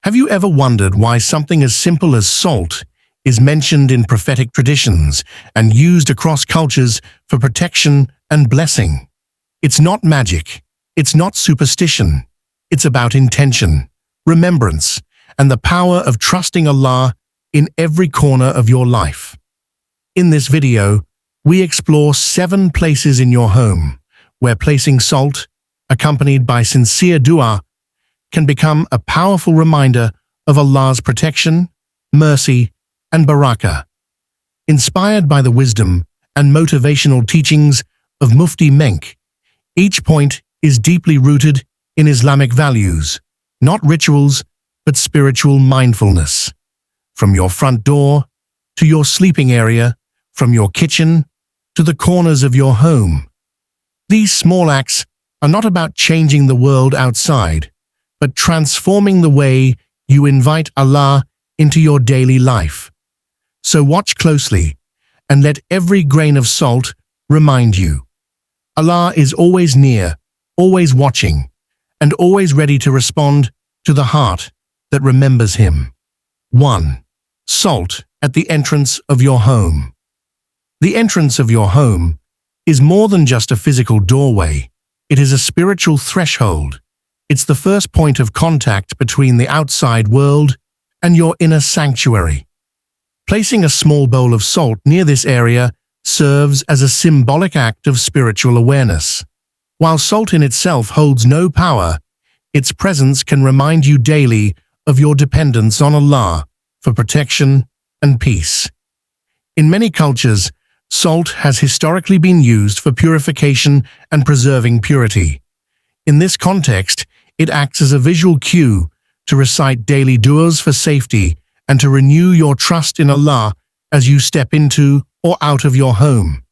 Have you ever wondered why something as simple as salt is mentioned in prophetic traditions and used across cultures for protection and blessing? It's not magic. It's not superstition. It's about intention, remembrance, and the power of trusting Allah in every corner of your life. In this video, we explore 7 places in your home where placing salt, accompanied by sincere dua, can become a powerful reminder of Allah's protection, mercy, and barakah. Inspired by the wisdom and motivational teachings of Mufti Menk, each point is deeply rooted in Islamic values, not rituals, but spiritual mindfulness. From your front door to your sleeping area, from your kitchen to the corners of your home. These small acts are not about changing the world outside, but transforming the way you invite Allah into your daily life. So watch closely and let every grain of salt remind you. Allah is always near, always watching, and always ready to respond to the heart that remembers Him. 1. Salt at the entrance of your home. The entrance of your home is more than just a physical doorway. It is a spiritual threshold. It's the first point of contact between the outside world and your inner sanctuary. Placing a small bowl of salt near this area serves as a symbolic act of spiritual awareness. While salt in itself holds no power, its presence can remind you daily of your dependence on Allah for protection and peace. In many cultures, salt has historically been used for purification and preserving purity. In this context, it acts as a visual cue to recite daily du'as for safety and to renew your trust in Allah as you step into or out of your home.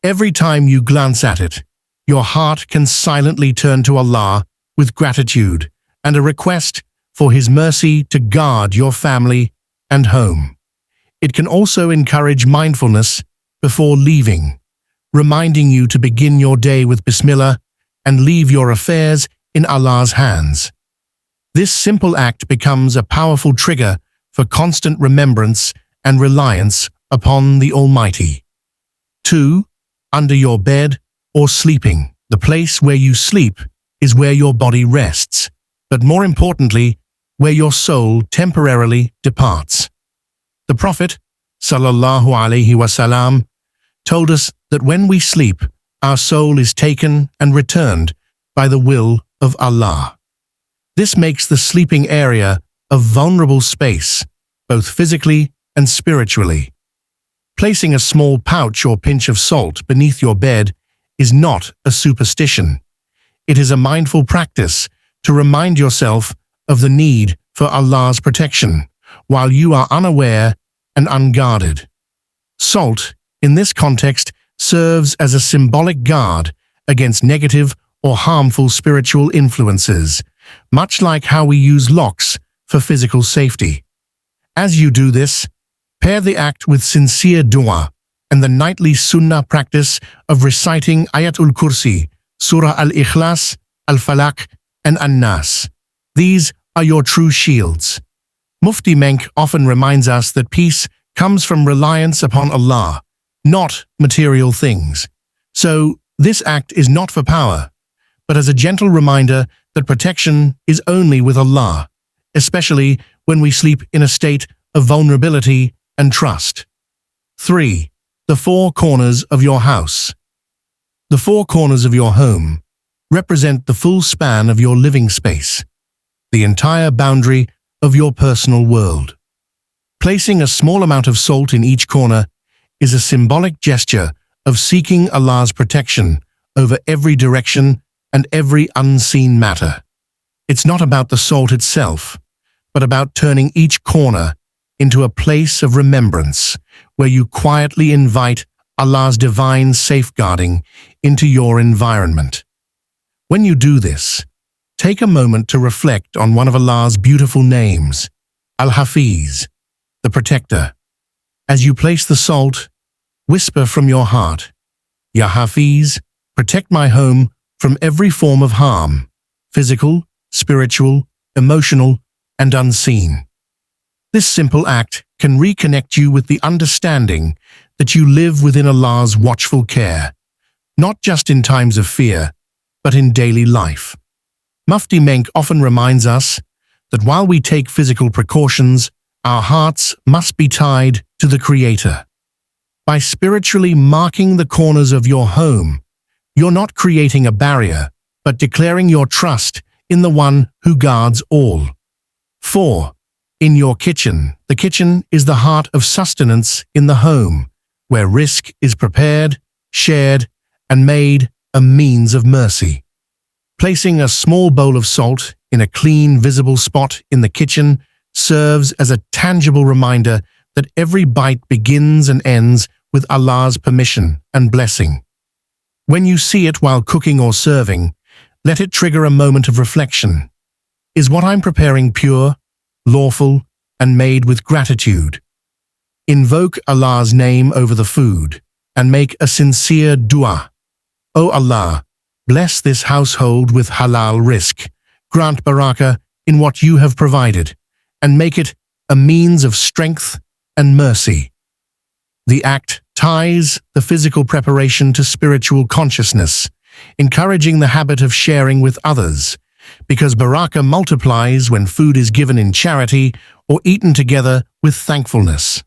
Every time you glance at it, your heart can silently turn to Allah with gratitude and a request for His mercy to guard your family and home. It can also encourage mindfulness before leaving, reminding you to begin your day with Bismillah and leave your affairs in Allah's hands. This simple act becomes a powerful trigger for constant remembrance and reliance upon the Almighty. 2. Under your bed or sleeping. The place where you sleep is where your body rests, but more importantly, where your soul temporarily departs. The Prophet, sallallahu alaihi wasallam, told us that when we sleep, our soul is taken and returned by the will of Allah. This makes the sleeping area a vulnerable space, both physically and spiritually. Placing a small pouch or pinch of salt beneath your bed is not a superstition. It is a mindful practice to remind yourself of the need for Allah's protection while you are unaware and unguarded. Salt, in this context, serves as a symbolic guard against negative or harmful spiritual influences, much like how we use locks for physical safety. As you do this, pair the act with sincere dua and the nightly Sunnah practice of reciting Ayatul Kursi, Surah Al-Ikhlas, Al-Falaq, and An-Nas. These are your true shields. Mufti Menk often reminds us that peace comes from reliance upon Allah, not material things. So, this act is not for power, but as a gentle reminder that protection is only with Allah, especially when we sleep in a state of vulnerability and trust. 3. The 4 corners of your house. The 4 corners of your home represent the full span of your living space, the entire boundary of your personal world. Placing a small amount of salt in each corner is a symbolic gesture of seeking Allah's protection over every direction and every unseen matter. It's not about the salt itself, but about turning each corner into a place of remembrance where you quietly invite Allah's divine safeguarding into your environment. When you do this, take a moment to reflect on one of Allah's beautiful names, Al-Hafiz, the Protector. As you place the salt, whisper from your heart, Ya Hafiz, protect my home from every form of harm, physical, spiritual, emotional, and unseen. This simple act can reconnect you with the understanding that you live within Allah's watchful care, not just in times of fear, but in daily life. Mufti Menk often reminds us that while we take physical precautions, our hearts must be tied to the Creator. By spiritually marking the corners of your home, you're not creating a barrier, but declaring your trust in the One who guards all. 4. In your kitchen. The kitchen is the heart of sustenance in the home, where rizq is prepared, shared, and made a means of mercy. Placing a small bowl of salt in a clean, visible spot in the kitchen serves as a tangible reminder that every bite begins and ends with Allah's permission and blessing. When you see it while cooking or serving, let it trigger a moment of reflection. Is what I'm preparing pure, lawful, and made with gratitude? Invoke Allah's name over the food and make a sincere dua. O Allah, bless this household with halal rizq, grant barakah in what you have provided, and make it a means of strength and mercy. The act ties the physical preparation to spiritual consciousness, encouraging the habit of sharing with others, because barakah multiplies when food is given in charity or eaten together with thankfulness.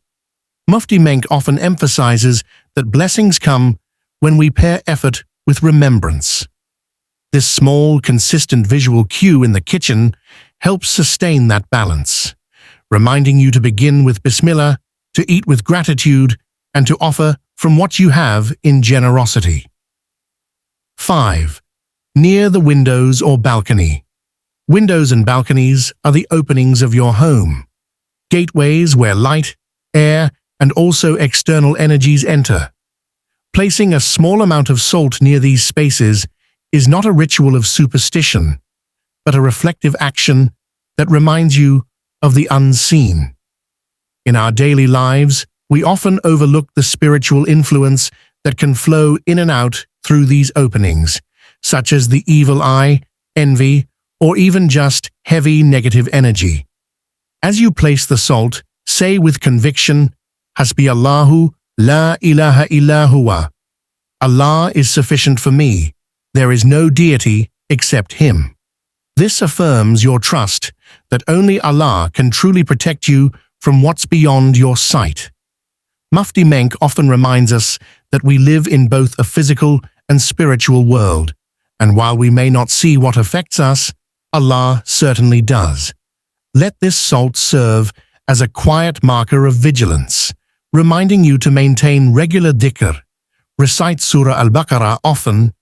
Mufti Menk often emphasizes that blessings come when we pair effort with remembrance. This small, consistent visual cue in the kitchen helps sustain that balance, reminding you to begin with Bismillah, to eat with gratitude, and to offer from what you have in generosity. 5. Near the windows or balcony. Windows and balconies are the openings of your home, gateways where light, air, and also external energies enter. Placing a small amount of salt near these spaces is not a ritual of superstition, but a reflective action that reminds you of the unseen. In our daily lives, we often overlook the spiritual influence that can flow in and out through these openings, such as the evil eye, envy, or even just heavy negative energy. As you place the salt, say with conviction, Hasbi Allahu, la ilaha illa huwa. Allah is sufficient for me. There is no deity except Him. This affirms your trust that only Allah can truly protect you from what's beyond your sight. Mufti Menk often reminds us that we live in both a physical and spiritual world, and while we may not see what affects us, Allah certainly does. Let this salt serve as a quiet marker of vigilance, reminding you to maintain regular dhikr, recite Surah Al-Baqarah often,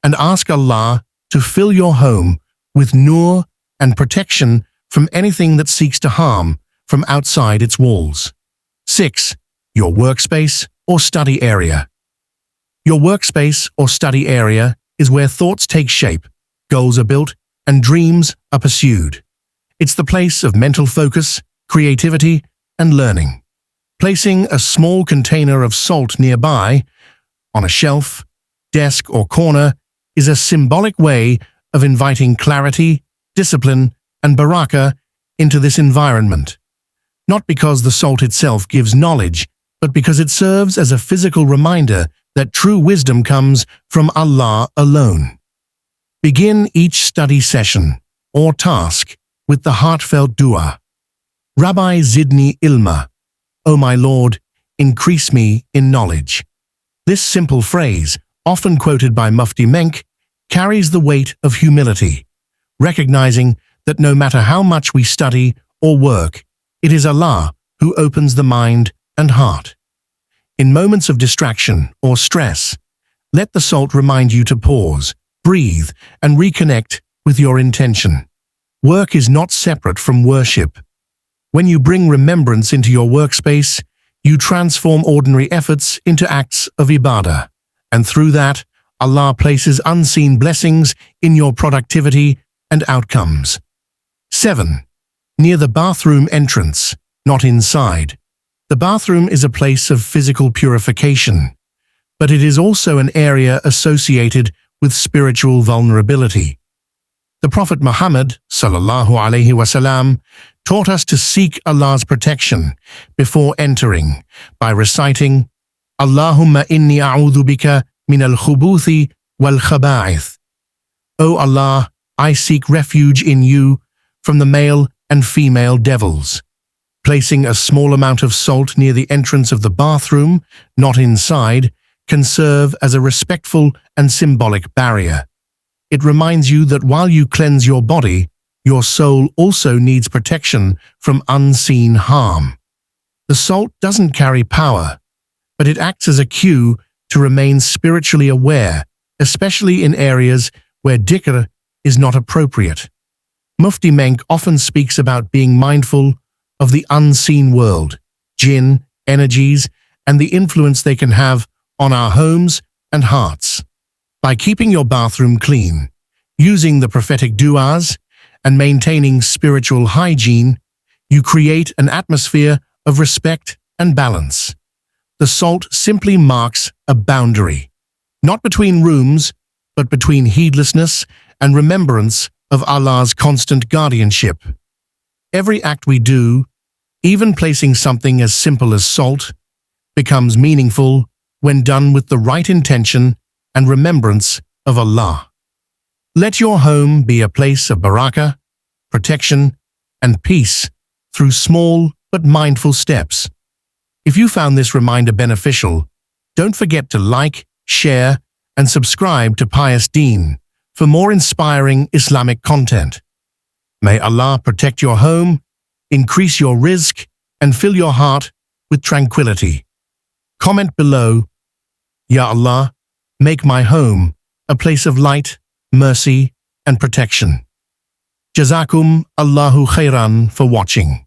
and ask Allah to fill your home with nur and protection from anything that seeks to harm from outside its walls. 6. Your workspace or study area. Your workspace or study area is where thoughts take shape, goals are built, and dreams are pursued. It's the place of mental focus, creativity, and learning. Placing a small container of salt nearby, on a shelf, desk, or corner, is a symbolic way of inviting clarity, discipline, and barakah into this environment. Not because the salt itself gives knowledge, but because it serves as a physical reminder that true wisdom comes from Allah alone. Begin each study session or task with the heartfelt dua. Rabbi Zidni Ilma, O my Lord, increase me in knowledge. This simple phrase, often quoted by Mufti Menk, carries the weight of humility, recognizing that no matter how much we study or work, it is Allah who opens the mind and heart. In moments of distraction or stress, let the salt remind you to pause, breathe, and reconnect with your intention. Work is not separate from worship. When you bring remembrance into your workspace, you transform ordinary efforts into acts of ibadah, and through that, Allah places unseen blessings in your productivity and outcomes. 7. Near the bathroom entrance, not inside. The bathroom is a place of physical purification, but it is also an area associated with spiritual vulnerability. The Prophet Muhammad (sallallahu alaihi wasallam) taught us to seek Allah's protection before entering by reciting, Allahumma inni a'udhu bika min al-khubuthi wal-khaba'ith. O Allah, I seek refuge in you from the male and female devils. Placing a small amount of salt near the entrance of the bathroom, not inside, can serve as a respectful and symbolic barrier. It reminds you that while you cleanse your body, your soul also needs protection from unseen harm. The salt doesn't carry power, but it acts as a cue to remain spiritually aware, especially in areas where dhikr is not appropriate. Mufti Menk often speaks about being mindful of the unseen world, jinn, energies, and the influence they can have on our homes and hearts. By keeping your bathroom clean, using the prophetic du'as, and maintaining spiritual hygiene, you create an atmosphere of respect and balance. The salt simply marks a boundary, not between rooms, but between heedlessness and remembrance of Allah's constant guardianship. Every act we do, even placing something as simple as salt, becomes meaningful when done with the right intention and remembrance of Allah. Let your home be a place of barakah, protection, and peace through small but mindful steps. If you found this reminder beneficial, don't forget to like, share, and subscribe to Pious Deen for more inspiring Islamic content. May Allah protect your home, increase your rizq, and fill your heart with tranquility. Comment below, Ya Allah, make my home a place of light, mercy, and protection. Jazakum Allahu khairan for watching.